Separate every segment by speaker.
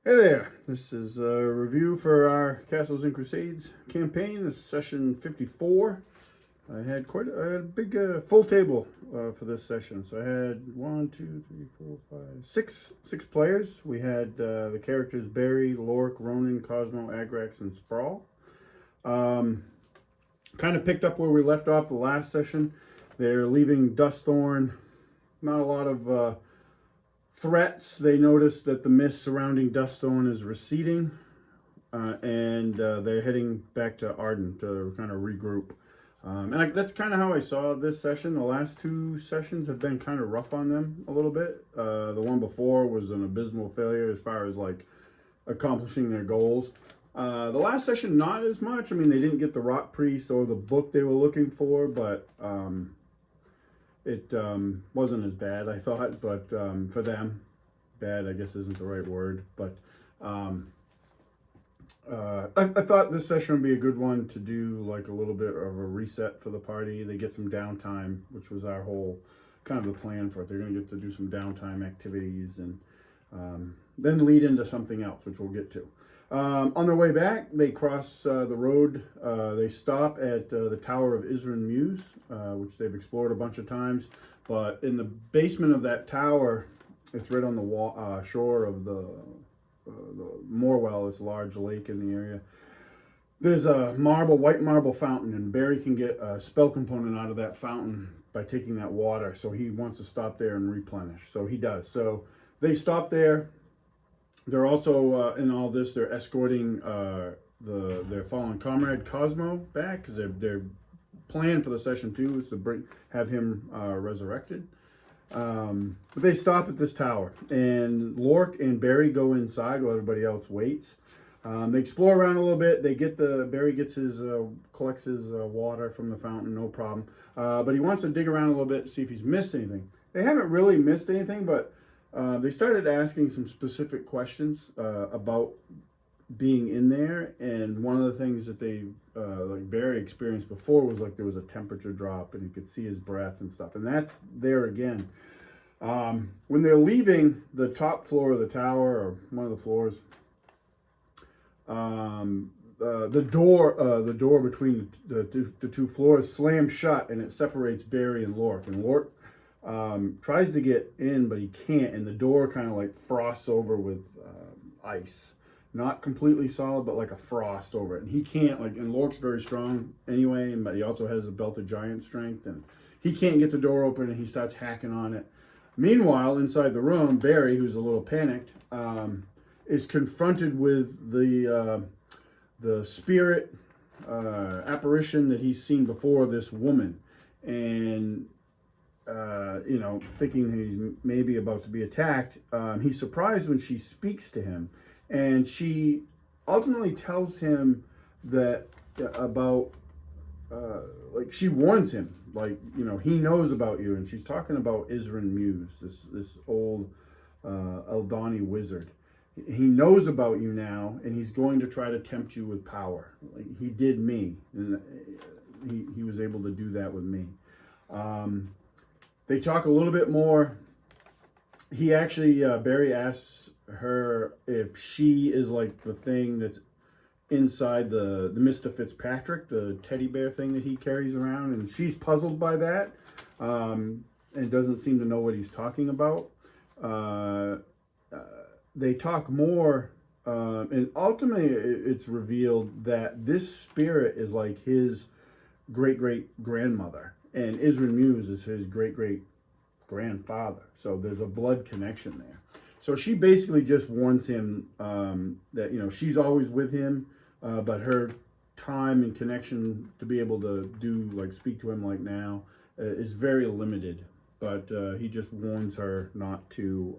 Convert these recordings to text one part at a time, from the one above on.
Speaker 1: Hey there, this is a review for our Castles and Crusades campaign. This is session 54. I had a big full table for this session. So I had one, two, three, four, five, six players. We had the characters Barry, Lork, Ronan, Cosmo, Agrax, and Sprawl. Kind of picked up where we left off the last session. They're leaving Dustthorn. Not a lot of threats. They notice that the mist surrounding Dustthorn is receding, and they're heading back to Arden to kind of regroup. That's kind of how I saw this session. The last two sessions have been kind of rough on them a little bit. The one before was an abysmal failure as far as like accomplishing their goals. The last session, not as much. I mean, they didn't get the Rock Priest or the book they were looking for, but it wasn't as bad, I thought, but for them, bad, I guess, isn't the right word. But I thought this session would be a good one to do, like a little bit of a reset for the party. They get some downtime, which was our whole kind of the plan for it. They're going to get to do some downtime activities and then lead into something else, which we'll get to. On their way back, they cross the road. They stop at the Tower of Isran Muse, which they've explored a bunch of times. But in the basement of that tower, it's right on the shore of the Morwell, this large lake in the area. There's a white marble fountain, and Barry can get a spell component out of that fountain by taking that water. So he wants to stop there and replenish. So he does. So they stop there. They're also in all this. They're escorting their fallen comrade Cosmo back because their plan for the session 2 is to have him resurrected. But they stop at this tower, and Lork and Barry go inside while everybody else waits. They explore around a little bit. Barry gets collects his water from the fountain, no problem. But he wants to dig around a little bit to see if he's missed anything. They haven't really missed anything, but they started asking some specific questions about being in there, and one of the things that they like Barry experienced before was like there was a temperature drop and you could see his breath and stuff, and that's there again. When they're leaving the top floor of the tower, or one of the floors, the door between the two floors slams shut, and it separates Barry and Lork. And Lork tries to get in, but he can't, and the door kind of like frosts over with ice. Not completely solid, but like a frost over it. And he can't, and Lork's very strong anyway, but he also has a belt of giant strength, and he can't get the door open, and he starts hacking on it. Meanwhile, inside the room, Barry, who's a little panicked, is confronted with the spirit apparition that he's seen before, this woman. And thinking he's maybe about to be attacked, he's surprised when she speaks to him, and she ultimately tells him that about she warns him, he knows about you, and she's talking about Isran Muse, this old Eldani wizard. He knows about you now, and he's going to try to tempt you with power. Like he did me, and he was able to do that with me. They talk a little bit more. He actually, Barry asks her if she is like the thing that's inside the Mr. Fitzpatrick, the teddy bear thing that he carries around, and she's puzzled by that, and doesn't seem to know what he's talking about. They talk more, and ultimately it's revealed that this spirit is like his great-great-grandmother, and Isran Muse is his great-great-grandfather. So there's a blood connection there. So she basically just warns him that, she's always with him, but her time and connection to be able to speak to him like now is very limited. But he just warns her not to,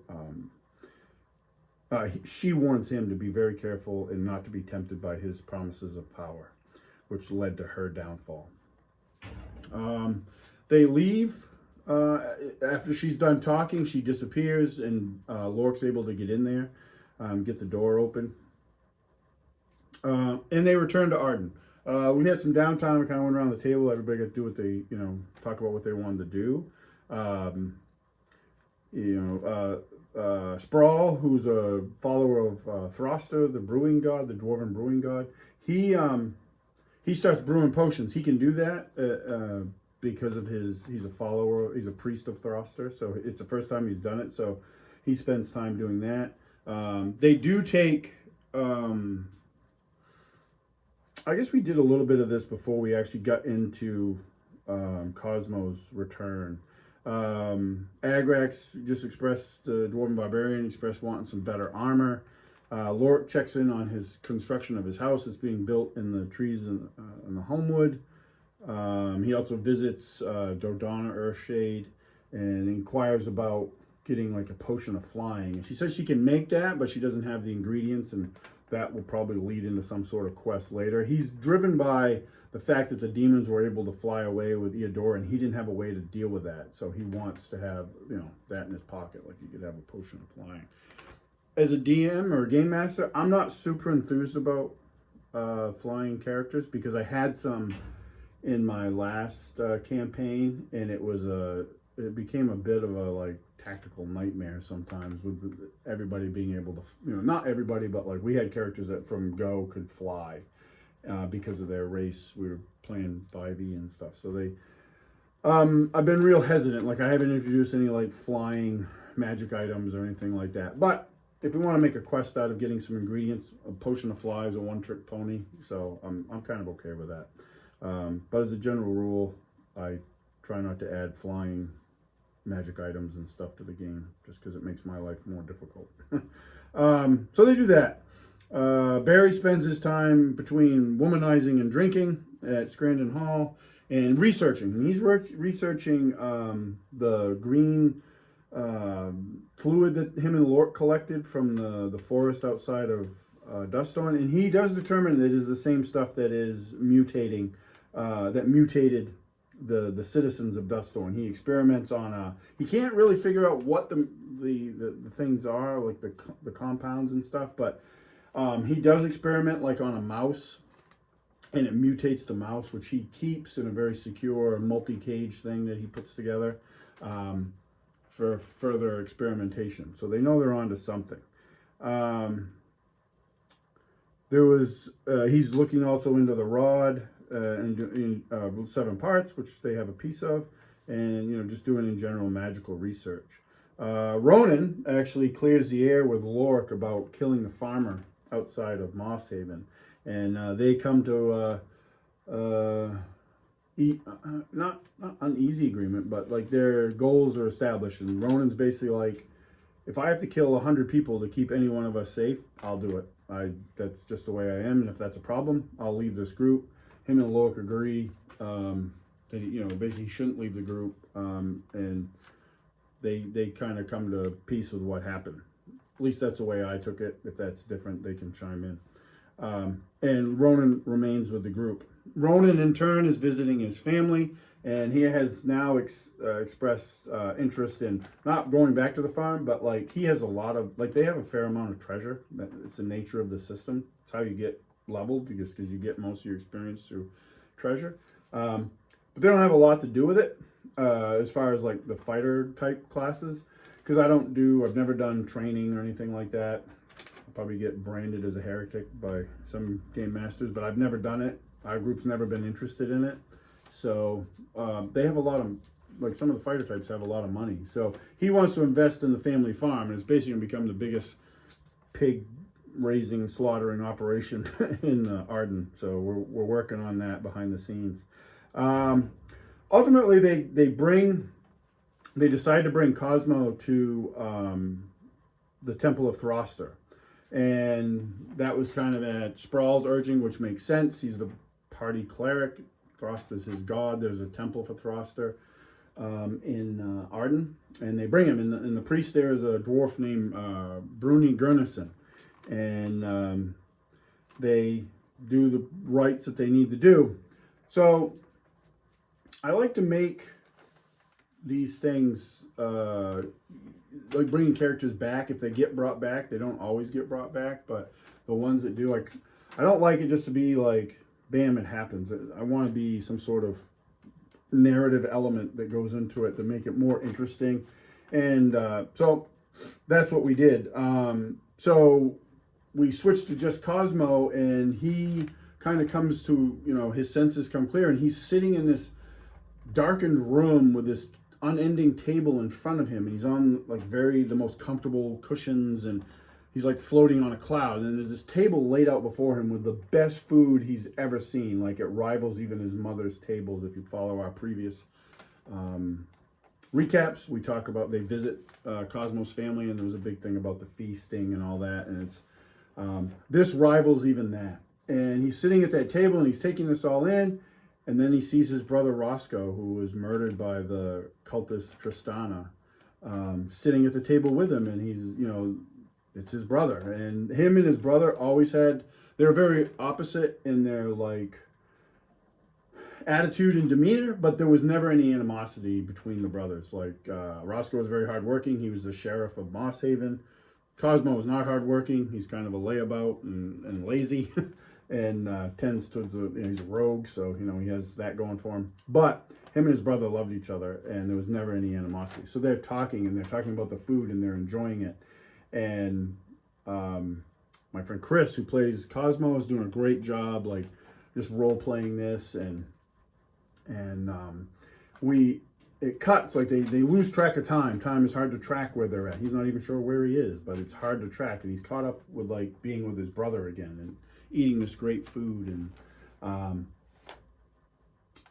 Speaker 1: she warns him to be very careful and not to be tempted by his promises of power, which led to her downfall. They leave. After she's done talking, she disappears, and Lork's able to get in there, get the door open. And they return to Arden. We had some downtime. We kind of went around the table. Everybody got to do what they, talk about what they wanted to do. Sprawl, who's a follower of Throster, the brewing god, the dwarven brewing god. He starts brewing potions. He can do that because of he's a follower, he's a priest of Throster, so it's the first time he's done it, so he spends time doing that. They do take, I guess we did a little bit of this before we actually got into Cosmo's return. Agrax just expressed, the Dwarven Barbarian expressed wanting some better armor. Lork checks in on his construction of his house. It's being built in the trees in the Homewood. He also visits Dodonna Earthshade and inquires about getting like a potion of flying. She says she can make that, but she doesn't have the ingredients, and that will probably lead into some sort of quest later. He's driven by the fact that the demons were able to fly away with Eodora, and he didn't have a way to deal with that. So he wants to have, that in his pocket, like he could have a potion of flying. As a DM or game master, I'm not super enthused about flying characters because I had some in my last campaign, and it became a bit of a tactical nightmare sometimes with everybody being able to, not everybody, but we had characters that from go could fly because of their race. We were playing 5e and stuff, so they I've been real hesitant. I haven't introduced any flying magic items or anything like that, but if we want to make a quest out of getting some ingredients, a potion of fly is a one-trick pony, so I'm kind of okay with that. But as a general rule, I try not to add flying magic items and stuff to the game just because it makes my life more difficult. So they do that. Barry spends his time between womanizing and drinking at Scranton Hall and researching. And he's researching the green fluid that him and Lork collected from the forest outside of Duststorm, and he does determine that it is the same stuff that is mutating, that mutated the citizens of Duststorm. He experiments on he can't really figure out what the things are, the compounds and stuff, but he does experiment on a mouse, and it mutates the mouse, which he keeps in a very secure multi-cage thing that he puts together for further experimentation. So they know they're onto something. He's looking also into the rod in 7 parts, which they have a piece of, and just doing in general magical research. Ronan actually clears the air with Lork about killing the farmer outside of Mosshaven, and they come to not an easy agreement, but their goals are established, and Ronan's basically if I have to kill 100 people to keep any one of us safe, I'll do it. That's just the way I am, and if that's a problem, I'll leave this group. Him and Lork agree that basically he shouldn't leave the group, and they kind of come to peace with what happened. At least that's the way I took it. If that's different, they can chime in. And Ronan remains with the group. Ronan, in turn, is visiting his family, and he has now expressed interest in not going back to the farm, but he has a lot of, they have a fair amount of treasure. It's the nature of the system. It's how you get leveled, because you get most of your experience through treasure. But they don't have a lot to do with it as far as the fighter type classes, because I've never done training or anything like that. I'll probably get branded as a heretic by some game masters, but I've never done it. Our group's never been interested in it. So they have a lot of, some of the fighter types have a lot of money. So he wants to invest in the family farm, and it's basically going to become the biggest pig raising, slaughtering operation in Arden. So we're working on that behind the scenes. Ultimately, they decide to bring Cosmo to the Temple of Throster. And that was kind of at Sprawl's urging, which makes sense. He's the party cleric. Throster's his god. There's a temple for Throster in Arden. And they bring him. And the priest there is a dwarf named Bruni Gurnison. And they do the rites that they need to do. So I like to make these things bringing characters back. If they get brought back, they don't always get brought back, but the ones that do, I don't like it just to be bam, it happens. I want to be some sort of narrative element that goes into it to make it more interesting. And so that's what we did. So we switched to just Cosmo, and he kind of comes to, his senses come clear, and he's sitting in this darkened room with this unending table in front of him, and he's on like the most comfortable cushions, and he's like floating on a cloud, and there's this table laid out before him with the best food he's ever seen. Like, it rivals even his mother's tables. If you follow our previous recaps, we talk about, they visit Cosmo's family, and there was a big thing about the feasting and all that, and it's this rivals even that. And he's sitting at that table, and he's taking this all in, and then he sees his brother Roscoe, who was murdered by the cultist Tristana, sitting at the table with him, and he's, it's his brother. And him and his brother always they were very opposite in their, like, attitude and demeanor, but there was never any animosity between the brothers. Like, Roscoe was very hardworking. He was the sheriff of Moss Haven. Cosmo was not hardworking. He's kind of a layabout and lazy, and tends to, he's a rogue, so, he has that going for him. But him and his brother loved each other, and there was never any animosity. So they're talking, and they're talking about the food, and they're enjoying it. And my friend Chris, who plays Cosmo, is doing a great job, like, just role-playing this, and it cuts, like, they lose track of time. Time is hard to track where they're at. He's not even sure where he is, but it's hard to track, and he's caught up with, like, being with his brother again and eating this great food. And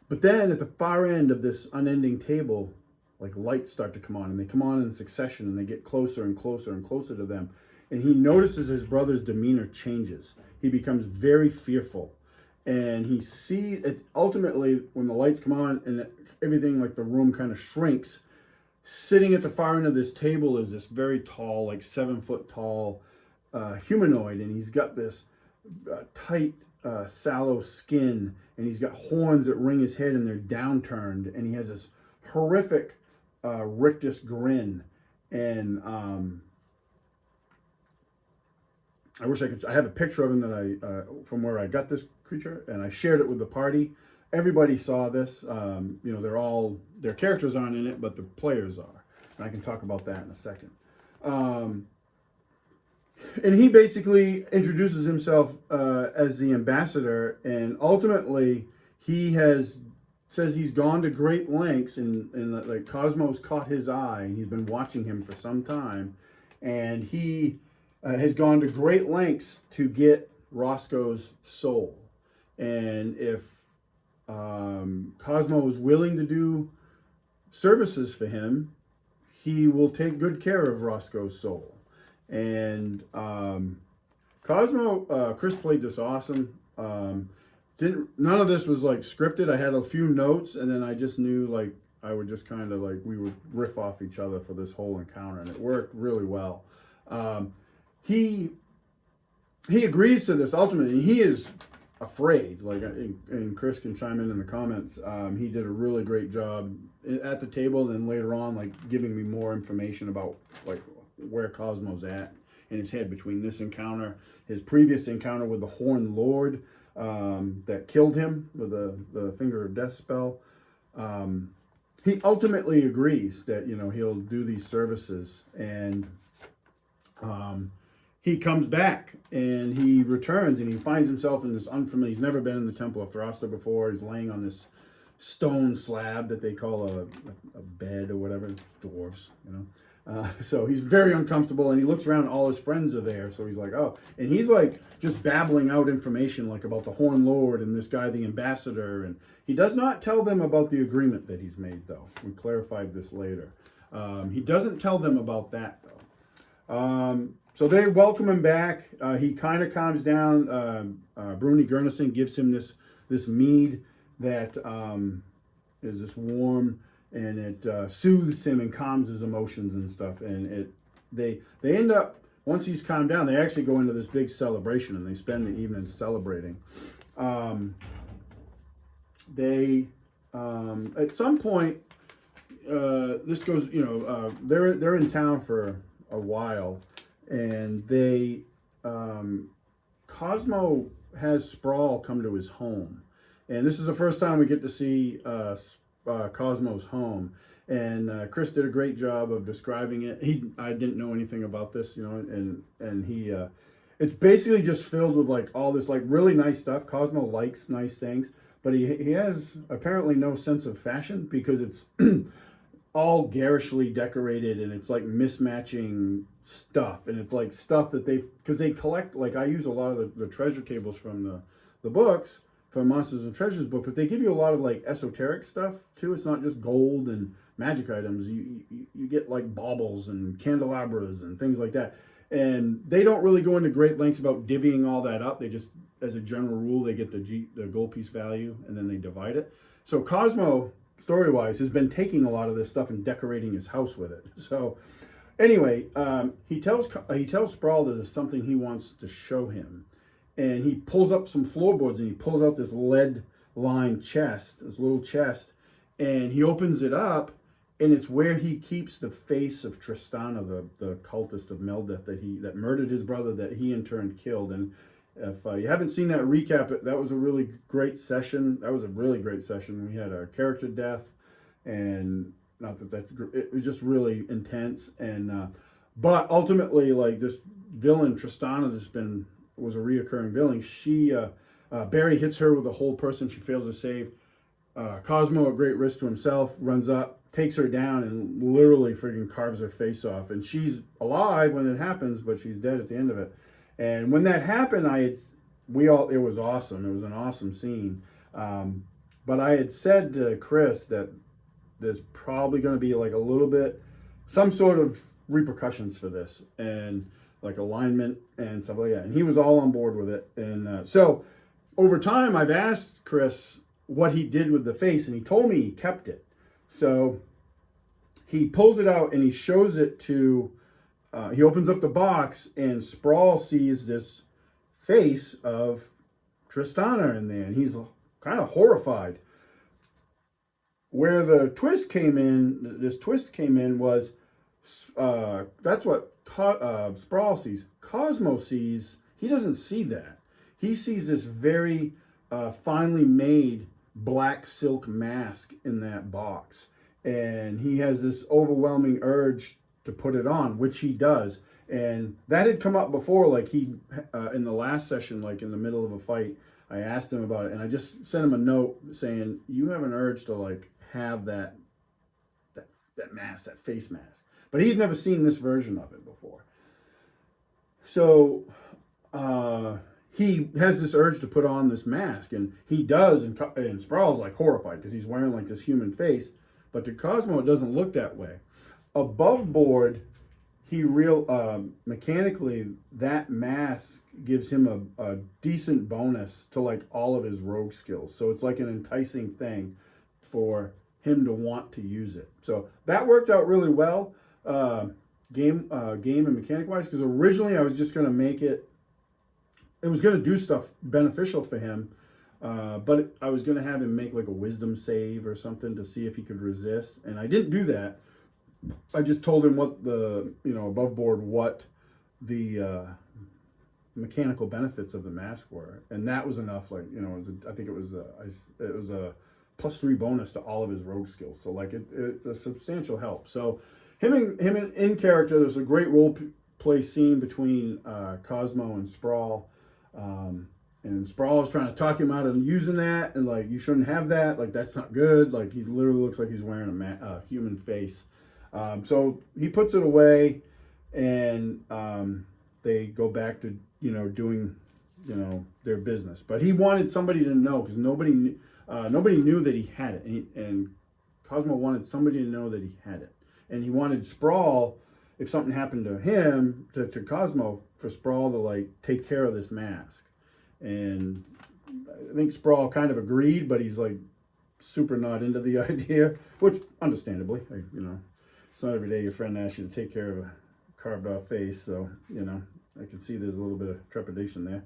Speaker 1: but then at the far end of this unending table, like, lights start to come on, and they come on in succession, and they get closer and closer and closer to them, and he notices his brother's demeanor changes. He becomes very fearful. And he sees it ultimately when the lights come on and everything, like, the room kind of shrinks. Sitting at the far end of this table is this very tall, like 7-foot tall humanoid, and he's got this tight, sallow skin, and he's got horns that ring his head, and they're downturned, and he has this horrific rictus grin. And I wish I have a picture of him that from where I got this creature, and I shared it with the party. Everybody saw this. Their characters aren't in it, but the players are. And I can talk about that in a second. And he basically introduces himself as the ambassador, and ultimately says he's gone to great lengths, and like, Cosmo's caught his eye, and he's been watching him for some time, and he has gone to great lengths to get Roscoe's soul. And if Cosmo is willing to do services for him, he will take good care of Roscoe's soul. And Cosmo, Chris played this awesome. None of this was, like, scripted. I had a few notes, and then I just knew, like, I would just kind of, like, we would riff off each other for this whole encounter, and it worked really well. He agrees to this ultimately. He is afraid, like, and Chris can chime in the comments. He did a really great job at the table, and then later on, like, giving me more information about, like, where Cosmo's at in his head between this encounter, his previous encounter with the Horned Lord that killed him with the Finger of Death spell. He ultimately agrees that, he'll do these services, and he comes back, and he returns, and he finds himself in this unfamiliar. He's never been in the Temple of Throsta before. He's laying on this stone slab that they call a bed or whatever. It's dwarves, so he's very uncomfortable, and he looks around, and all his friends are there. So he's like, oh, and he's like just babbling out information, like, about the Horned Lord and this guy, the ambassador. And he does not tell them about the agreement that he's made, though. We clarified this later. He doesn't tell them about that, though. So they welcome him back. He kind of calms down. Bruni Gurnison gives him this mead that is this warm, and it soothes him and calms his emotions and stuff. And they end up, once he's calmed down, they actually go into this big celebration, and they spend the evening celebrating. They at some point, this goes, they're in town for a while. And they, Cosmo has Sprawl come to his home. And this is the first time we get to see Cosmo's home. And Chris did a great job of describing it. I didn't know anything about this, and he, it's basically just filled with like all this like really nice stuff. Cosmo likes nice things, but he has apparently no sense of fashion because it's all garishly decorated and it's like mismatching stuff, and it's like stuff that because they collect, like I use a lot of the treasure tables from the books from Monsters and Treasures book, but they give you a lot of like esoteric stuff too. It's not just gold and magic items. You get like baubles and candelabras and things like that, and they don't really go into great lengths about divvying all that up. They just, as a general rule, they get the gold piece value and then they divide it. So Cosmo, story-wise, has been taking a lot of this stuff and decorating his house with it. So anyway, he tells Sprawl that there's something he wants to show him, and he pulls up some floorboards and he pulls out this lead-lined chest, this little chest, and he opens it up, and it's where he keeps the face of Tristana, the cultist of Meldeth that murdered his brother, that he in turn killed. And if you haven't seen that recap, that was a really great session. That was a really great session. We had a character death, and not that it was just really intense. And but ultimately, like, this villain Tristana was a reoccurring villain. She Barry hits her with a whole person. She fails to save. Cosmo, at great risk to himself, runs up, takes her down, and literally friggin' carves her face off. And she's alive when it happens, but she's dead at the end of it. And when that happened, it was awesome. It was an awesome scene. But I had said to Chris that there's probably going to be like a little bit, some sort of repercussions for this, and like alignment and stuff like that. And he was all on board with it. And so over time, I've asked Chris what he did with the face, and he told me he kept it. So he pulls it out and he shows it to, he opens up the box, and Sprawl sees this face of Tristana in there, and he's kind of horrified. Where the twist came in was, that's what Sprawl sees. Cosmo sees, he doesn't see that. He sees this very finely made black silk mask in that box, and he has this overwhelming urge to put it on, which he does. And that had come up before, like he in the last session, like in the middle of a fight, I asked him about it, and I just sent him a note saying, you have an urge to like have that mask, that face mask. But he had never seen this version of it before. So he has this urge to put on this mask, and he does, and Sprawl's like horrified because he's wearing like this human face. But to Cosmo, it doesn't look that way. Above board, mechanically, that mask gives him a decent bonus to like all of his rogue skills. So it's like an enticing thing for him to want to use it. So that worked out really well, game and mechanic wise, because originally I was just going to make it was going to do stuff beneficial for him, but I was going to have him make like a wisdom save or something to see if he could resist, and I didn't do that. I just told him what above board what the mechanical benefits of the mask were, and that was enough. Like, I think it was a +3 bonus to all of his rogue skills. So like it's a substantial help. So him in character, there's a great role play scene between Cosmo and Sprawl. And Sprawl is trying to talk him out of using that, and like, you shouldn't have that, like that's not good. Like, he literally looks like he's wearing a human face. So he puts it away, and they go back to doing their business. But he wanted somebody to know, because nobody knew that he had it, and Cosmo wanted somebody to know that he had it, and he wanted Sprawl, if something happened to him, to Cosmo, for Sprawl to like take care of this mask. And I think Sprawl kind of agreed, but he's like super not into the idea, which understandably, it's not every day your friend asks you to take care of a carved off face. So, I can see there's a little bit of trepidation there.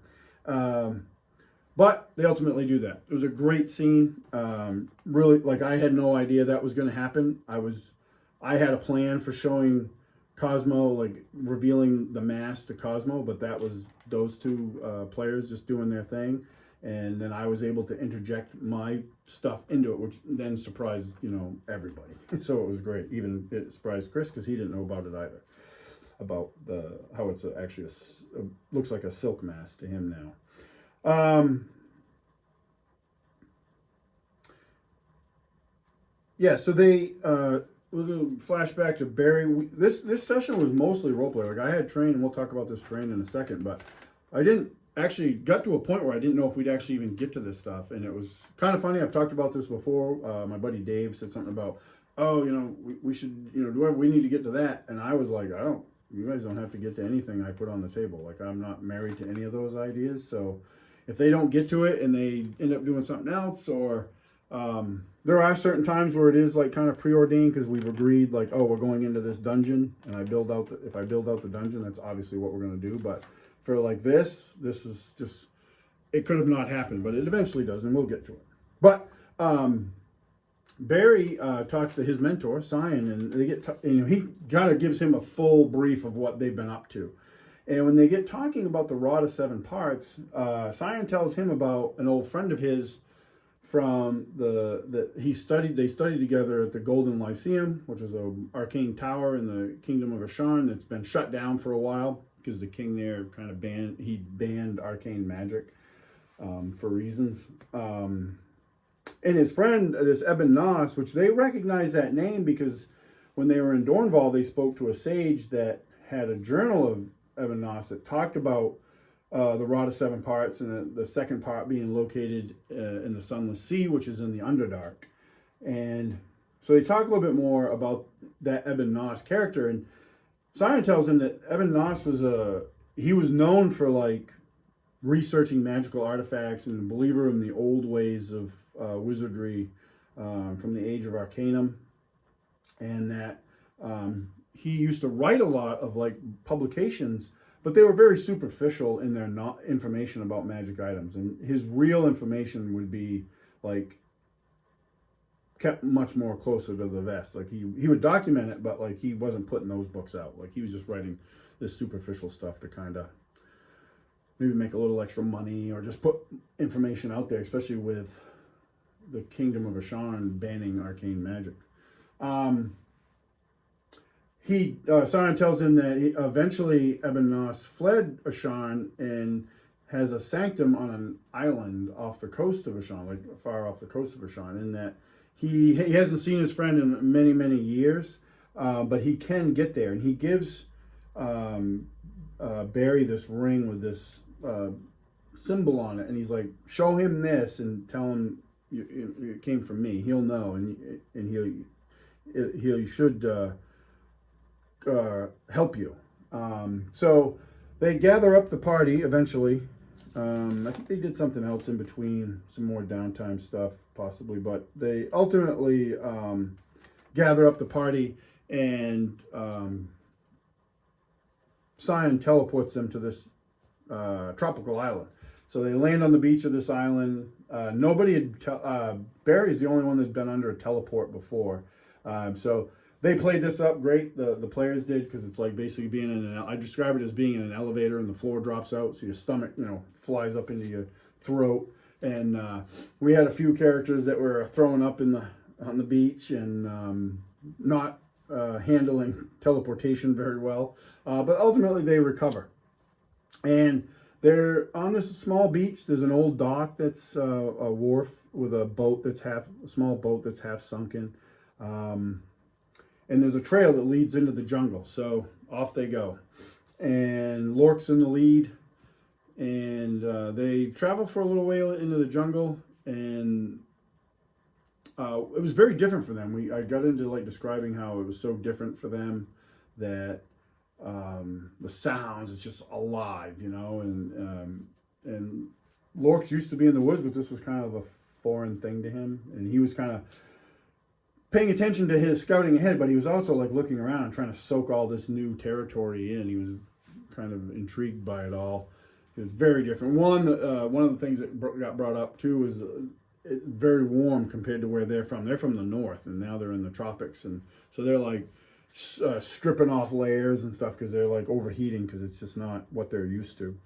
Speaker 1: But they ultimately do that. It was a great scene. Really, like, I had no idea that was going to happen. I had a plan for showing Cosmo, like revealing the mask to Cosmo, but that was those two players just doing their thing. and then I was able to interject my stuff into it, which then surprised everybody. So it was great. Even it surprised Chris because he didn't know about it either. About how it's actually looks like a silk mask to him now. Yeah, so they we'll flashback to Barry. This session was mostly roleplay. Like I had train, and we'll talk about this train in a second, but I didn't actually got to a point where I didn't know if we'd actually even get to this stuff, and it was kind of funny. I've talked about this before. My buddy Dave said something about, oh, we should, we need to get to that, and I was like, you guys don't have to get to anything I put on the table. Like I'm not married to any of those ideas, so if they don't get to it and they end up doing something else, or there are certain times where it is like kind of preordained because we've agreed like, oh, we're going into this dungeon, and if I build out the dungeon, that's obviously what we're going to do. But for like this is just, it could have not happened, but it eventually does, and we'll get to it. But Barry talks to his mentor, Cyan, and they get, he kind of gives him a full brief of what they've been up to. And when they get talking about the Rod of Seven Parts, Cyan tells him about an old friend of his from they studied together at the Golden Lyceum, which is an arcane tower in the Kingdom of Asharn that's been shut down for a while because the king there kind of banned arcane magic for reasons. And his friend, this Ebon Nos, which they recognize that name because when they were in Dornval, they spoke to a sage that had a journal of Ebon Nos that talked about the Rod of Seven Parts, and the second part being located in the Sunless Sea, which is in the Underdark. And so they talk a little bit more about that Ebon Nos character, and Cyan tells him that Ebon Nos was known for like researching magical artifacts and a believer in the old ways of wizardry from the Age of Arcanum, and that he used to write a lot of like publications, but they were very superficial in their information about magic items, and his real information would be like kept much more closer to the vest. Like he would document it, but like he wasn't putting those books out. Like he was just writing this superficial stuff to kind of maybe make a little extra money or just put information out there, especially with the Kingdom of Asharn banning arcane magic. Cyan tells him that eventually Ebon Nos fled Asharn and has a sanctum on an island off the coast of Asharn, like far off the coast of Asharn, and that he hasn't seen his friend in many, many years, but he can get there. And he gives Barry this ring with this symbol on it, and he's like, show him this and tell him it came from me. He'll know, and he should help you. So they gather up the party eventually. I think they did something else in between, some more downtime stuff possibly, but they ultimately gather up the party, and Cyan teleports them to this tropical island. So they land on the beach of this island. Barry's the only one that's been under a teleport before. So they played this up great. The players did, because it's like basically being in I describe it as being in an elevator and the floor drops out, so your stomach, flies up into your throat. And we had a few characters that were throwing up on the beach and not handling teleportation very well. But ultimately they recover. And they're on this small beach. There's an old dock that's a wharf with a small boat that's half sunken. And there's a trail that leads into the jungle. So off they go. And Lork's in the lead. And they travel for a little way into the jungle. And it was very different for them. I got into like describing how it was so different for them that the sounds, it's just alive, and Lork's used to be in the woods, but this was kind of a foreign thing to him. And he was kind of paying attention to his scouting ahead, but he was also like looking around and trying to soak all this new territory in. He was kind of intrigued by it all. It was very different. One of the things that got brought up too was it's very warm compared to where they're from. They're from the north, and now they're in the tropics, and so they're like stripping off layers and stuff because they're like overheating because it's just not what they're used to.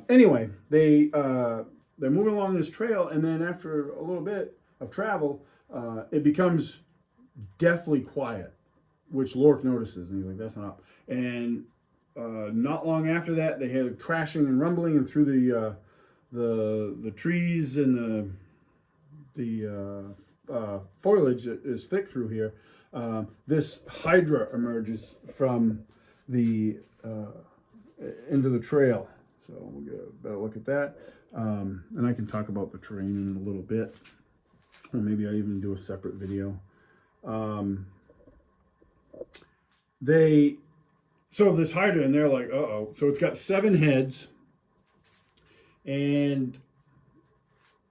Speaker 1: Anyway, they they're moving along this trail, and then after a little bit of travel, it becomes deathly quiet, which Lork notices, and he's like, "That's not up." And not long after that, they hear crashing and rumbling, and through the trees and the foliage that is thick through here, this Hydra emerges from the into the trail. So we'll get a better look at that, and I can talk about the terrain in a little bit, or maybe I'll even do a separate video. So this Hydra, and they're like, uh-oh. So it's got 7 heads, and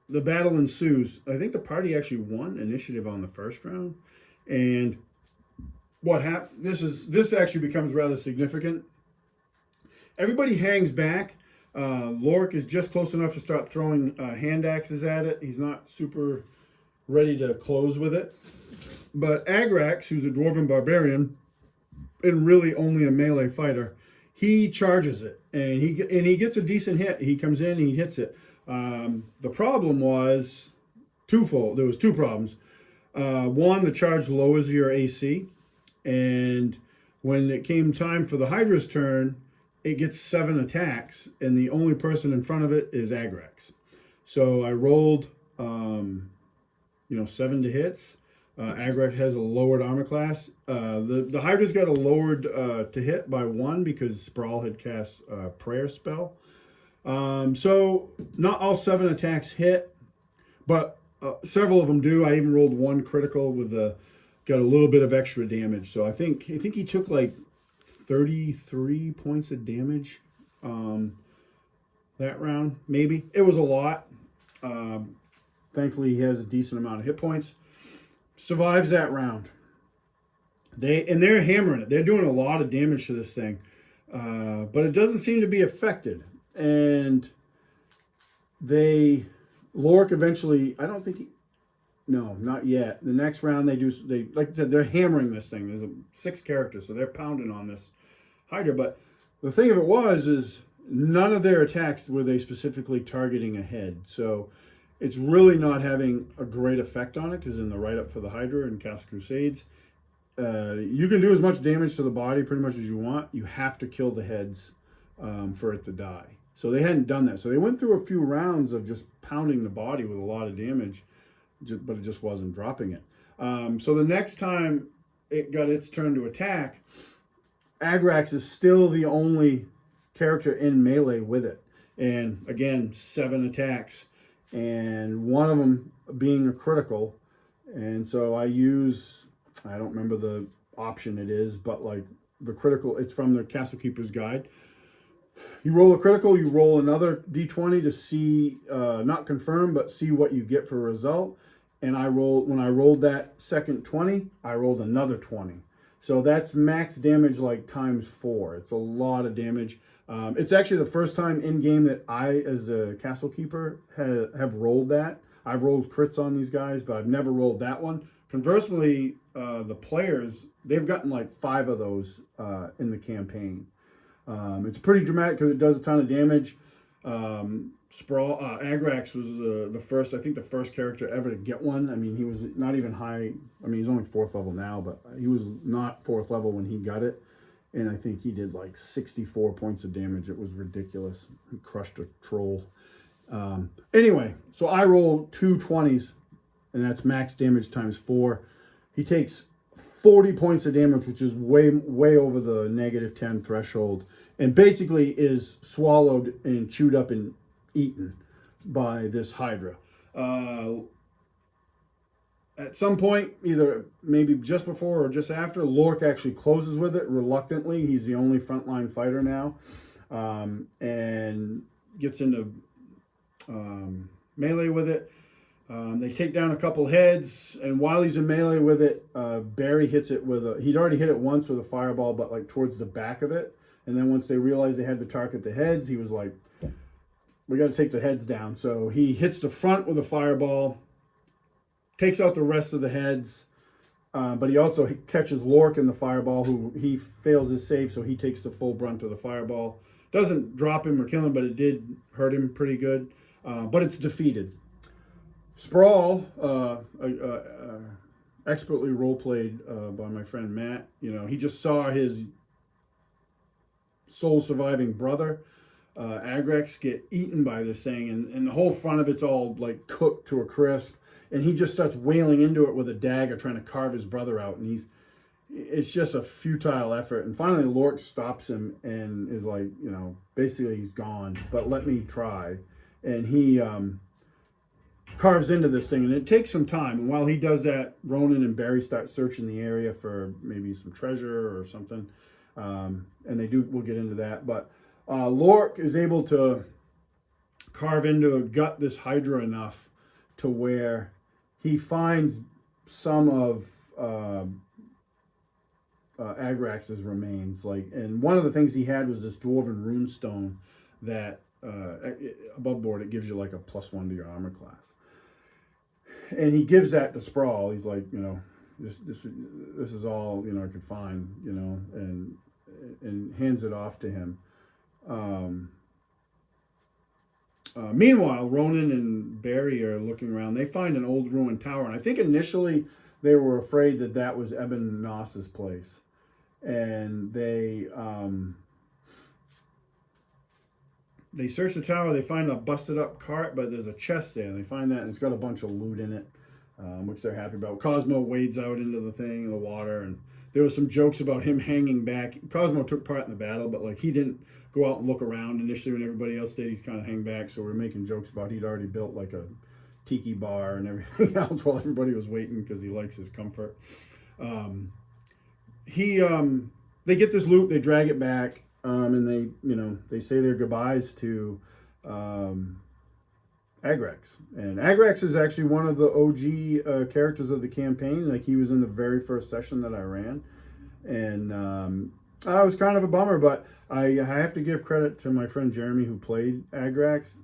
Speaker 1: the battle ensues. I think the party actually won initiative on the first round, and what happened? This actually becomes rather significant. Everybody hangs back. Lork is just close enough to start throwing hand axes at it. He's not super ready to close with it. But Agrax, who's a dwarven barbarian, and really only a melee fighter, he charges it, and he gets a decent hit. He comes in and he hits it. The problem was twofold. There was 2 problems. One, the charge lowers your AC, and when it came time for the Hydra's turn, it gets 7 attacks, and the only person in front of it is Agrax. So I rolled, 7 to hits. Agrax has a lowered armor class. The Hydra's got a lowered to hit by 1 because Sprawl had cast a prayer spell. So not all 7 attacks hit, but several of them do. I even rolled 1 critical with got a little bit of extra damage. So I think he took like 33 points of damage that round, maybe. It was a lot. Thankfully, he has a decent amount of hit points. Survives that round. They're hammering it. They're doing a lot of damage to this thing, but it doesn't seem to be affected. And Lork eventually, I don't think no, not yet. The next round they like I said, they're hammering this thing. There's 6 characters, so they're pounding on this Hydra. But the thing of it is none of their attacks were they specifically targeting a head. So it's really not having a great effect on it, because in the write-up for the Hydra and Cast Crusades, you can do as much damage to the body pretty much as you want. You have to kill the heads for it to die. So they hadn't done that. So they went through a few rounds of just pounding the body with a lot of damage, but it just wasn't dropping it. So the next time it got its turn to attack, Agrax is still the only character in melee with it. And again, 7 attacks, and one of them being a critical. And so I don't remember the option it is, but like the critical, it's from the Castle Keeper's Guide. You roll a critical, you roll another d20 to see, not confirm, but see what you get for a result. And when I rolled that second 20, I rolled another 20. So that's max damage like times 4. It's a lot of damage. It's actually the first time in game that I, as the Castle Keeper, have rolled that. I've rolled crits on these guys, but I've never rolled that one. Conversely, the players, they've gotten like 5 of those in the campaign. It's pretty dramatic because it does a ton of damage. Agrax was the first character ever to get one. I mean, he was not even high. I mean, he's only 4th level now, but he was not 4th level when he got it. And I think he did like 64 points of damage. It was ridiculous. He crushed a troll. Anyway, so I roll 2 20s, and that's max damage times 4. He takes 40 points of damage, which is way over the -10 threshold, and basically is swallowed and chewed up and eaten by this Hydra. At some point, either maybe just before or just after, Lork actually closes with it reluctantly. He's the only frontline fighter now, and gets into melee with it. They take down a couple heads, and while he's in melee with it, Barry hits it with he'd already hit it once with a fireball, but like towards the back of it. And then once they realized they had to target the heads, he was like, we got to take the heads down. So he hits the front with a fireball, takes out the rest of the heads, but he also catches Lork in the fireball, who he fails his save, so he takes the full brunt of the fireball. Doesn't drop him or kill him, but it did hurt him pretty good. but it's defeated. Sprawl, expertly role played by my friend Matt. You know, he just saw his sole surviving brother, Agrex, get eaten by this thing, and the whole front of it's all like cooked to a crisp, and he just starts wailing into it with a dagger, trying to carve his brother out, and it's just a futile effort. And finally, Lork stops him and is like, you know, basically he's gone, but let me try, and he carves into this thing, and it takes some time. And while he does that, Ronan and Barry start searching the area for maybe some treasure or something. And we'll get into that. But Lork is able to carve into a gut this Hydra enough to where he finds some of Agrax's remains. And one of the things he had was this dwarven rune stone that above board it gives you like a +1 to your armor class. And he gives that to Sprawl. He's like, you know, this is all, you know, I could find, you know, and hands it off to him. Meanwhile, Ronan and Barry are looking around. They find an old ruined tower, and I think initially they were afraid that that was Eben Noss's place, and they search the tower. They find a busted up cart, but there's a chest there. They find that, and it's got a bunch of loot in it, which they're happy about. Cosmo wades out into the thing in the water, and there was some jokes about him hanging back. Cosmo took part in the battle, but like he didn't go out and look around initially when everybody else did. He's kind of hang back. So we're making jokes about he'd already built like a tiki bar and everything else while everybody was waiting because he likes his comfort. They get this loot, they drag it back, and they say their goodbyes to Agrax. And Agrax is actually one of the OG characters of the campaign. Like he was in the very first session that I ran, and I was kind of a bummer, but I have to give credit to my friend Jeremy who played Agrax.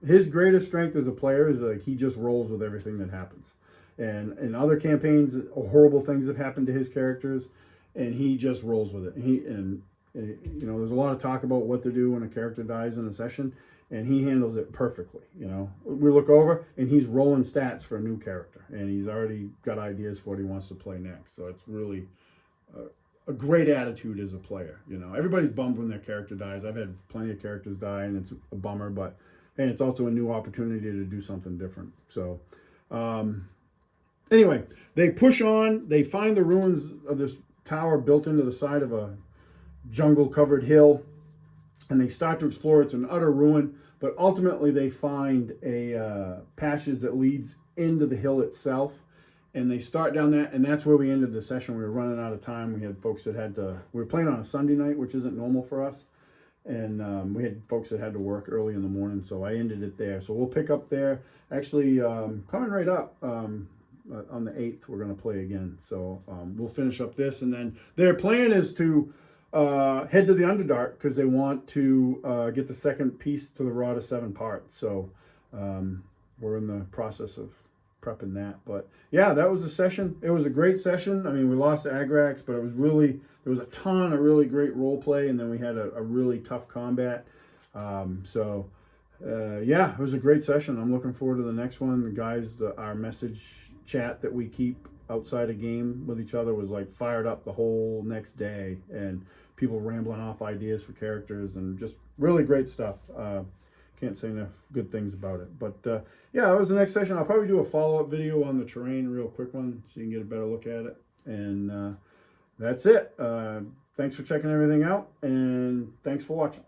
Speaker 1: His greatest strength as a player is like he just rolls with everything that happens. And in other campaigns, horrible things have happened to his characters, and he just rolls with it. There's a lot of talk about what to do when a character dies in a session, and he handles it perfectly. You know, we look over, and he's rolling stats for a new character, and he's already got ideas for what he wants to play next. So it's really a great attitude as a player. You know, everybody's bummed when their character dies. I've had plenty of characters die, and it's a bummer, and it's also a new opportunity to do something different. So, anyway, they push on. They find the ruins of this tower built into the side of a jungle-covered hill, and they start to explore. It's an utter ruin, but ultimately they find a passage that leads into the hill itself, and they start down that, and that's where we ended the session. We were running out of time. We had folks that we were playing on a Sunday night, which isn't normal for us, and we had folks that had to work early in the morning, so I ended it there. So we'll pick up there. Actually, coming right up, on the 8th, we're going to play again. So we'll finish up this, and then their plan is to head to the Underdark because they want to get the second piece to the Rod of 7 Parts. So we're in the process of prepping that. But yeah, that was the session. It was a great session. I mean, we lost to Agrax, but there was a ton of really great role play, and then we had a really tough combat. Yeah, it was a great session. I'm looking forward to the next one. The guys, our message chat that we keep outside a game with each other was like fired up the whole next day, and people rambling off ideas for characters and just really great stuff. Can't say enough good things about it. But yeah, that was the next session. I'll probably do a follow-up video on the terrain, real quick one, so you can get a better look at it. And that's it. Thanks for checking everything out, and thanks for watching.